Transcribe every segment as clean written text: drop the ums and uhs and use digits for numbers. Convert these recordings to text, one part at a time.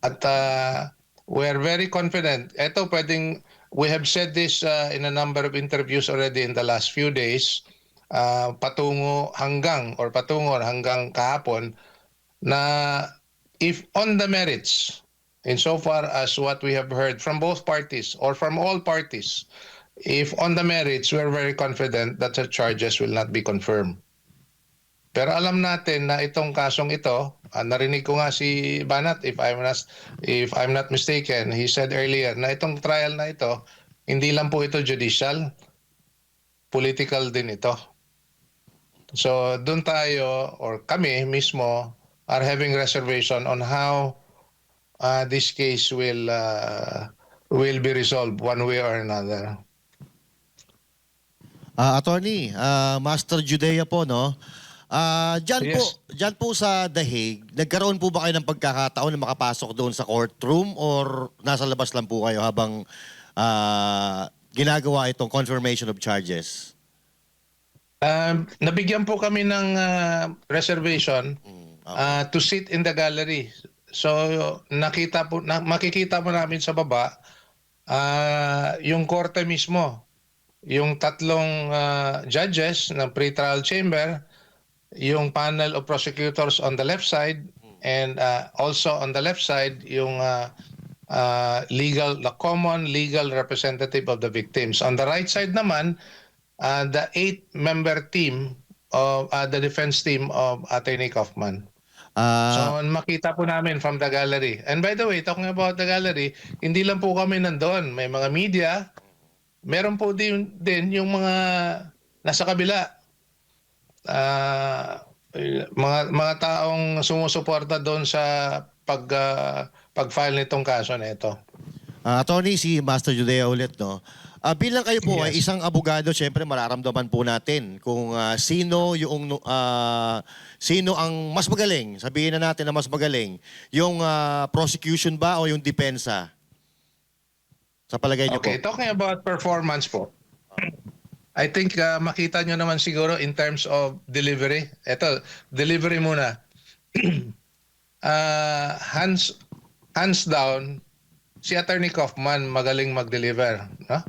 At we're very confident. We have said this in a number of interviews already in the last few days, patungo hanggang kahapon, na if on the merits, insofar as what we have heard from both parties or from all parties, if on the merits, we're very confident that the charges will not be confirmed. Pero alam natin na itong kasong ito, narinig ko nga si Banat, if I'm not mistaken, he said earlier na itong trial na ito, hindi lang po ito judicial, political din ito. So doon tayo, or kami mismo, are having reservation on how this case will be resolved one way or another. Attorney, Master Judea po, no? Yes. Diyan po sa The Hague, nagkaroon po ba kayo ng pagkakataon na makapasok doon sa courtroom or nasa labas lang po kayo habang ginagawa itong confirmation of charges? Nabigyan po kami ng reservation to sit in the gallery. So makikita po namin sa baba yung korte mismo, yung tatlong judges ng pre-trial chamber, yung panel of prosecutors on the left side, and also on the left side yung the common legal representative of the victims. On the right side naman, the 8-member team of the defense team of Attorney Kaufman. So makita po namin from the gallery. And by the way, talking about the gallery, hindi lang po kami nandoon. May mga media, meron po din yung mga nasa kabila. Mga taong sumusuporta doon sa pag-file nitong kaso na ito. Attorney, si Master Judea ulit, no? Bilang kayo po ay isang abogado, syempre mararamdaman po natin kung sino ang mas magaling. Sabihin na natin na mas magaling. Yung prosecution ba o yung depensa? Sa palagay niyo po. Okay, talking about performance po. I think makita nyo naman siguro in terms of delivery. Ito, delivery muna. Hands down, si Attorney Kaufman magaling mag-deliver. No?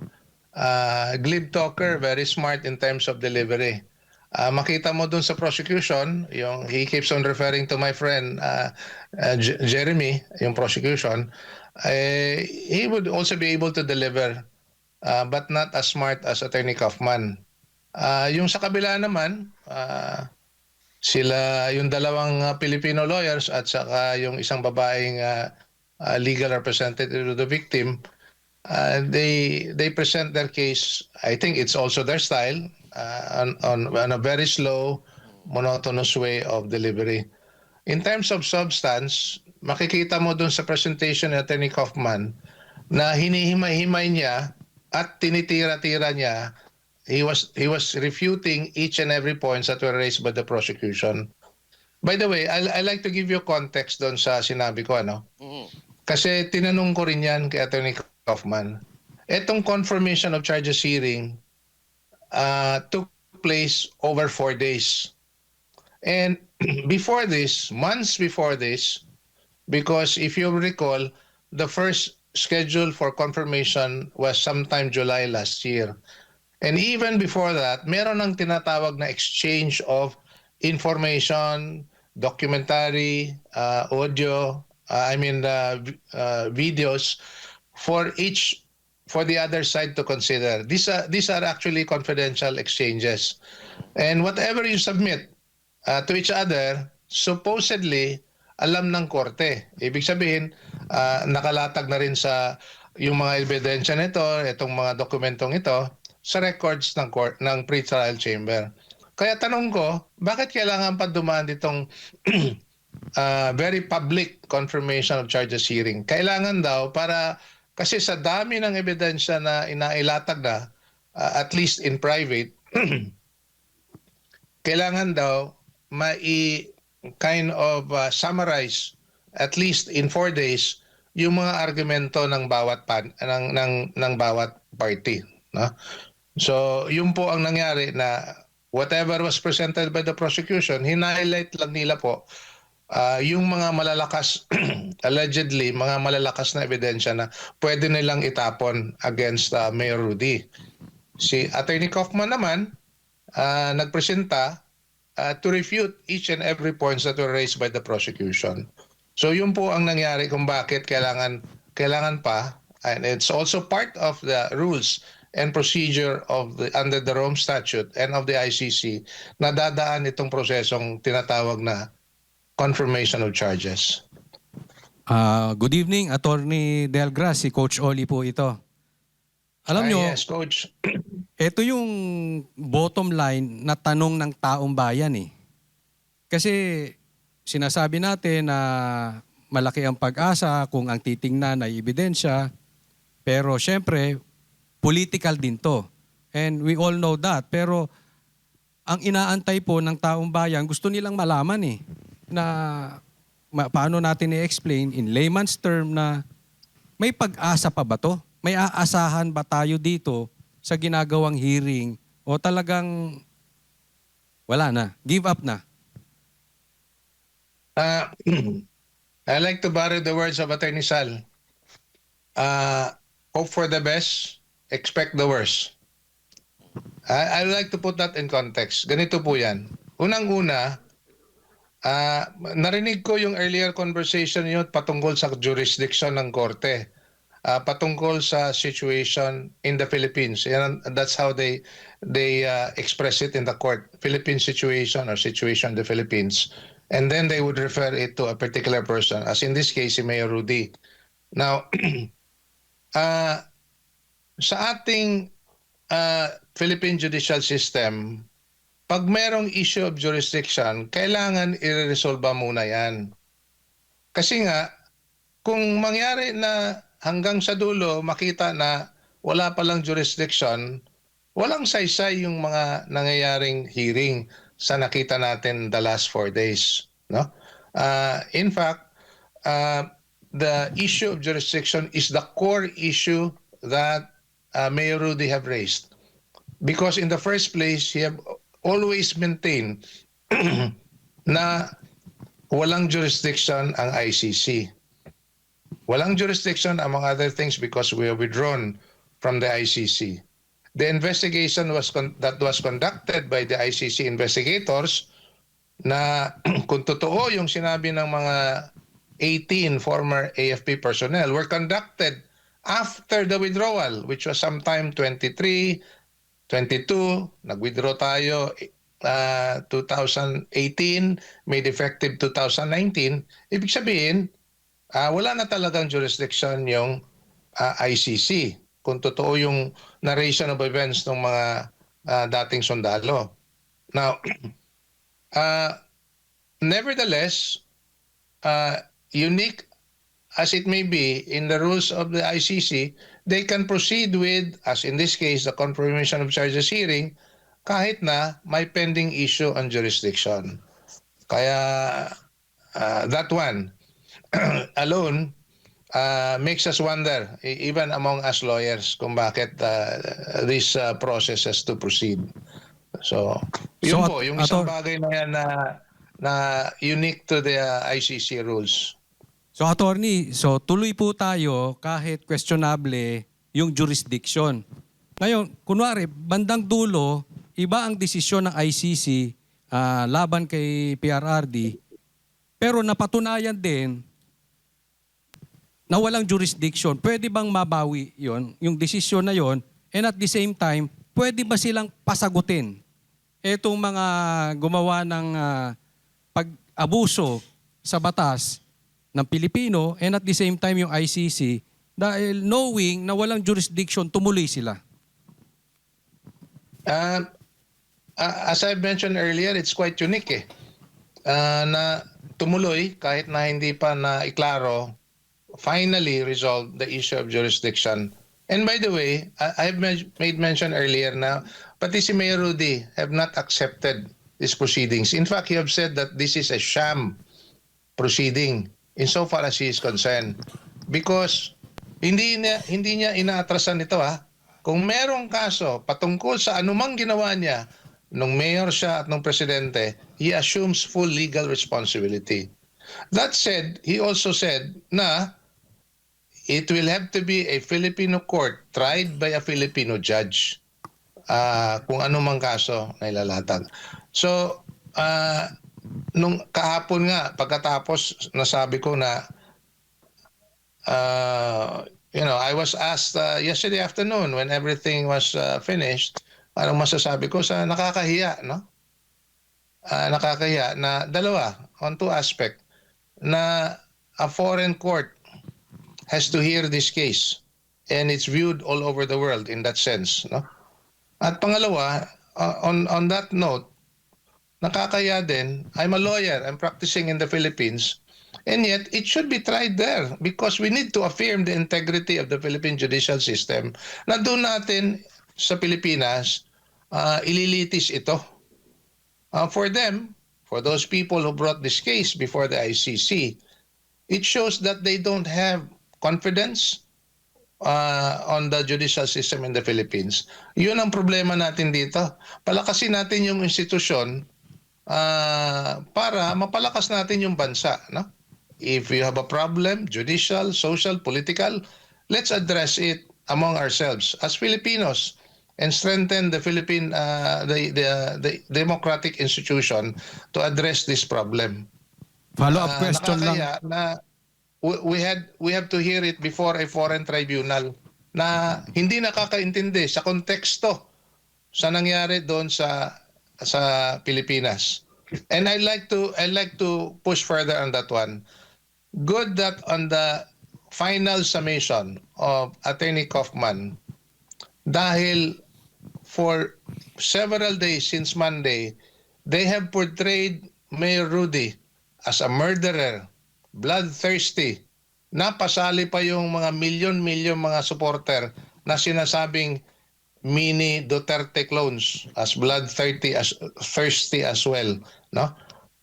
Glib talker, very smart in terms of delivery. Makita mo dun sa prosecution, he keeps on referring to my friend Jeremy, yung prosecution, he would also be able to deliver. But not as smart as Attorney Kaufman. Yung sa kabila naman, sila yung dalawang Filipino lawyers at saka yung isang babaeng legal representative of the victim, they present their case. I think it's also their style on a very slow, monotonous way of delivery. In terms of substance, makikita mo dun sa presentation ni Attorney Kaufman na hinihimay-himay niya at tinitira-tira niya. He was refuting each and every points that were raised by the prosecution. By the way, I like to give you context doon sa sinabi ko, ano? Kasi tinanong ko rin yan kay Attorney Kaufman. Etong confirmation of charges hearing took place over 4 days. And before this, months before this, because if you recall, the first schedule for confirmation was sometime July last year. And even before that, meron ng tinatawag na exchange of information, documentary, audio, videos for the other side to consider. These are actually confidential exchanges. And whatever you submit to each other, supposedly alam ng korte. Ibig sabihin, nakalatag na rin sa yung mga ebidensya nito, itong mga dokumentong ito, sa records ng pre-trial chamber. Kaya tanong ko, bakit kailangan pa dumaan ditong very public confirmation of charges hearing? Kailangan daw para, kasi sa dami ng ebidensya na inailatag na, at least in private, kailangan daw summarize at least in 4 days yung mga argumento ng bawat ng bawat party, no? So yun po ang nangyari, na whatever was presented by the prosecution, hinighlight lang nila po yung mga malalakas, allegedly, mga malalakas na ebidensya na pwede nilang itapon against Mayor Rudy. Si Attorney Kaufman naman, nagpresenta to refute each and every points that were raised by the prosecution. So yun po ang nangyari kung bakit kailangan pa, and it's also part of the rules and procedure of under the Rome Statute and of the ICC na dadaan itong prosesong tinatawag na confirmation of charges. Good evening, Attorney Delgra. Si Coach Oli po ito. Alam nyo, Yes, Coach. ito yung bottom line na tanong ng taong bayan eh. Kasi sinasabi natin na malaki ang pag-asa kung ang titingnan ay ebidensya, pero syempre, political din to. And we all know that. Pero ang inaantay po ng taong bayan, gusto nilang malaman eh, na paano natin i-explain in layman's term na may pag-asa pa ba to? May aasahan ba tayo dito sa ginagawang hearing o talagang wala na, give up na? I like to borrow the words of Attorney Sal. Hope for the best, expect the worst. I like to put that in context. Ganito po yan. Unang-una, narinig ko yung earlier conversation niyo patungkol sa jurisdiction ng korte. Patungkol sa situation in the Philippines. And that's how they express it in the court. Philippine situation or situation in the Philippines. And then they would refer it to a particular person, as in this case, si Mayor Rudy. Now, sa ating Philippine judicial system, pag merong issue of jurisdiction, kailangan i-resolve muna yan. Kasi nga, kung mangyari na hanggang sa dulo makita na wala palang jurisdiction, walang saysay yung mga nangyayaring hearing sa nakita natin the last 4 days. No? In fact, the issue of jurisdiction is the core issue that Mayor Rudy have raised. Because in the first place, he have always maintained na walang jurisdiction ang ICC. Walang jurisdiction among other things because we are withdrawn from the ICC. The investigation that was conducted by the ICC investigators na kung totoo yung sinabi ng mga 18 former AFP personnel were conducted after the withdrawal, which was sometime 23, 22, nag-withdraw tayo 2018, made effective 2019. Ibig sabihin, wala na talagang jurisdiction yung ICC kung totoo yung narration of events ng mga dating sundalo. Now, nevertheless, unique as it may be in the rules of the ICC, they can proceed with, as in this case, the confirmation of charges hearing, kahit na may pending issue on jurisdiction. Kaya that one alone makes us wonder, even among us lawyers, kung bakit this process has to proceed. So, yun po, yung isang bagay na yan na unique to the ICC rules. So attorney, tuloy po tayo kahit questionable yung jurisdiction. Ngayon, kunwari, bandang dulo, iba ang desisyon ng ICC laban kay PRRD, pero napatunayan din na walang jurisdiction. Pwede bang mabawi yon, yung desisyon na yon, and at the same time, pwede ba silang pasagutin etong mga gumawa ng pag-abuso sa batas ng Pilipino and at the same time yung ICC dahil knowing na walang jurisdiction, tumuloy sila? As I mentioned earlier, it's quite unique na tumuloy kahit na hindi pa na iklaro, finally resolved the issue of jurisdiction. And by the way, I've made mention earlier na pati si Mayor Rudy have not accepted these proceedings. In fact, he have said that this is a sham proceeding insofar as he is concerned. Because hindi niya inaatrasan ito Kung merong kaso patungkol sa anumang ginawa niya nung mayor siya at nung presidente, he assumes full legal responsibility. That said, he also said na it will have to be a Filipino court tried by a Filipino judge kung ano mang kaso na ilalatag. So, nung kahapon nga, pagkatapos nasabi ko na I was asked yesterday afternoon when everything was finished, anong masasabi ko sa nakakahiya, no? Nakakahiya na dalawa on two aspect na a foreign court has to hear this case and it's viewed all over the world in that sense, no? At pangalawa, on that note, nakakaya din, I'm a lawyer, I'm practicing in the Philippines, and yet it should be tried there because we need to affirm the integrity of the Philippine judicial system na doon natin sa Pilipinas ililitis ito. For them, for those people who brought this case before the ICC, it shows that they don't have confidence on the judicial system in the Philippines. Yun ang problema natin dito. Palakasin natin yung institusyon para mapalakas natin yung bansa, no? If you have a problem, judicial, social, political, let's address it among ourselves as Filipinos and strengthen the Philippine the democratic institution to address this problem. Follow-up question lang. Nakakaya na we have to hear it before a foreign tribunal na hindi nakakaintindi sa konteksto sa nangyari doon sa Pilipinas. And I like to push further on that one. Good that on the final summation of Attorney Kaufman, dahil for several days since Monday, they have portrayed Mayor Rudy as a murderer, bloodthirsty. Napasali pa yung mga milyon-milyon mga supporter na sinasabing mini Duterte clones as bloodthirsty as well, no?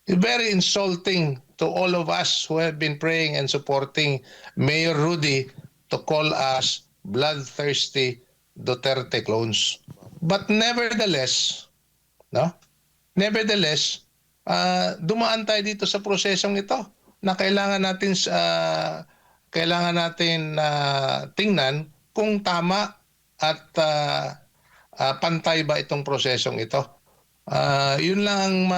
Very insulting to all of us who have been praying and supporting Mayor Rudy to call us bloodthirsty Duterte clones. But nevertheless, no? Nevertheless, dumaan tayo dito sa prosesong ito na kailangan natin tingnan kung tama at pantay ba itong prosesong ito. Yun lang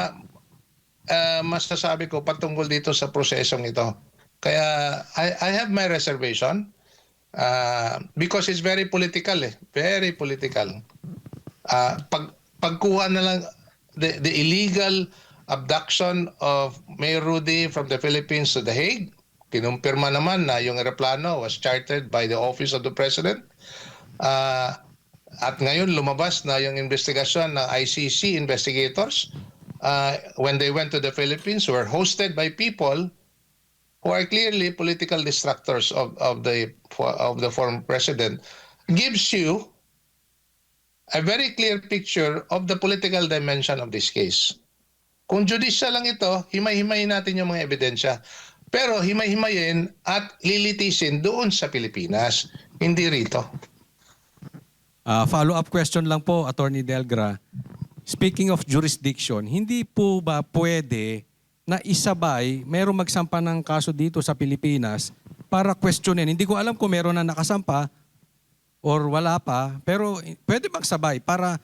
masasabi ko patungkol dito sa prosesong ito. Kaya I have my reservation because it's very political very political. Pagkuha na lang the illegal abduction of Mayor Rudy from the Philippines to The Hague, kinumpirma naman na yung eroplano was chartered by the Office of the President. At ngayon lumabas na yung investigasyon ng ICC investigators when they went to the Philippines were hosted by people who are clearly political distractors of the former president, gives you a very clear picture of the political dimension of this case. Kung judicial lang ito, himay-himayin natin yung mga ebidensya. Pero himay-himayin at lilitisin doon sa Pilipinas, hindi rito. Follow-up question lang po, Attorney Delgra. Speaking of jurisdiction, hindi po ba pwede na isabay, mayroong magsampa ng kaso dito sa Pilipinas para questionin? Hindi ko alam kung meron na nakasampa or wala pa, pero pwede magsabay para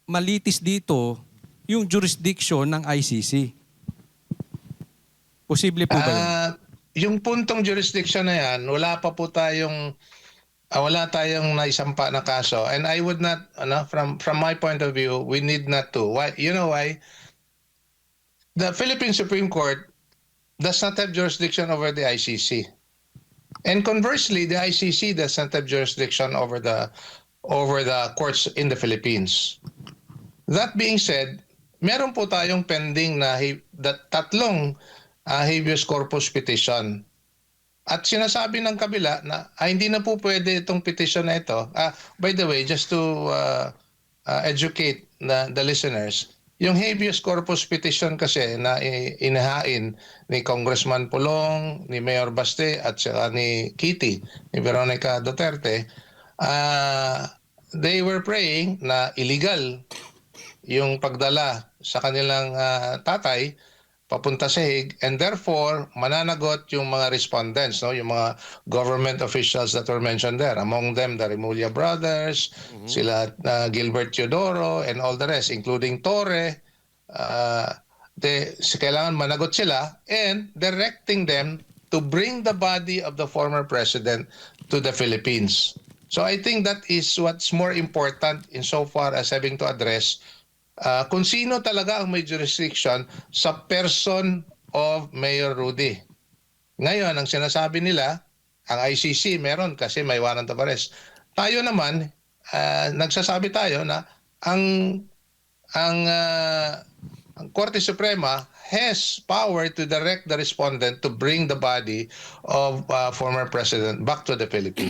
malitis dito yung jurisdiction ng ICC. Posible po ba yun? Yung puntong jurisdiction na yan, wala tayong naisampa na kaso. And I would not, from my point of view, we need not to. Why? You know why? The Philippine Supreme Court does not have jurisdiction over the ICC. And conversely, the ICC does not have jurisdiction over the courts in the Philippines. That being said, meron po tayong pending na tatlong habeas corpus petition. At sinasabi ng kabila na hindi na po pwede itong petition na ito. By the way, just to educate the listeners, yung habeas corpus petition kasi na inahain ni Congressman Pulong, ni Mayor Baste at saka ni Kitty, ni Veronica Duterte, they were praying na illegal yung pagdala sa kanilang tatay papunta sa Hague, and therefore mananagot yung mga respondents, no, yung mga government officials that were mentioned there, among them the Remulla brothers, sila Gilbert Teodoro and all the rest, including Torre. Kailangan managot sila and directing them to bring the body of the former president to the Philippines. So I think that is what's more important insofar as having to address kung sino talaga ang may jurisdiction sa person of Mayor Rudy. Ngayon, ang sinasabi nila, ang ICC meron kasi may warrant of arrest. Tayo naman, nagsasabi tayo na ang Korte Suprema has power to direct the respondent to bring the body of former president back to the Philippines.